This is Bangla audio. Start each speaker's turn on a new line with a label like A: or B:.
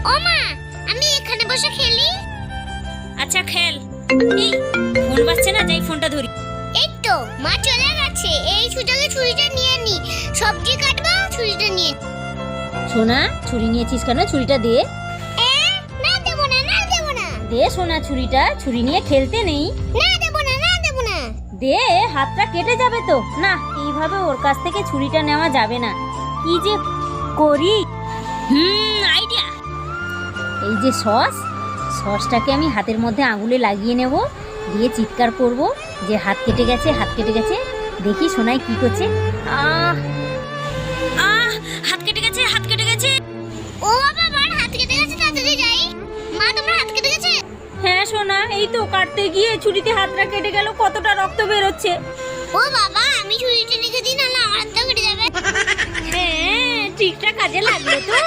A: ও মা, আমি এখানে বসে খেলি।
B: আচ্ছা খেল। এই ফোন বাজছে না, যাই ফোনটা ধরি।
A: এই তো মা চলে গেছে, এই সুযোগে ছুরিটা নিয়ে নি। সবজি কাটবো, ছুরিটা নিয়ে।
B: সোনা, ছুরি নিয়েছিস কেন? ছুরিটা দে।
A: না দেবো না, না দেবো না।
B: দে সোনা ছুরিটা, ছুরি নিয়ে খেলতে নেই।
A: না দেবো না, না দেবো না।
B: দে, হাতটা কেটে যাবে তো। না, এইভাবে ওর কাছ থেকে ছুরিটা নেওয়া যাবে না। কি যে করি। আইডিয়া। এই যে সসটাকে আমি হাতের মধ্যে আঙুলে লাগিয়ে নেব, দিয়ে চিৎকার করব যে হাত কেটে গেছে, হাত কেটে গেছে। দেখি সোনাই কি করছে। আহ আহ হাত কেটে গেছে, হাত কেটে গেছে।
A: ও বাবা, আমার হাত কেটে গেছে, তাড়াতাড়ি যাই। মা, তোমার হাত কেটে গেছে?
B: হ্যাঁ সোনা, এই তো কাটতে গিয়ে ছুরিতে হাতটা কেটে গেল, কতটা রক্ত বেরোচ্ছে।
A: ও বাবা, আমি ছুরিটা রেখে দিই, নাহলে আমার হাতটা কেটে যাবে।
B: হ্যাঁ, ঠিকঠাক কাজে লাগলো তো।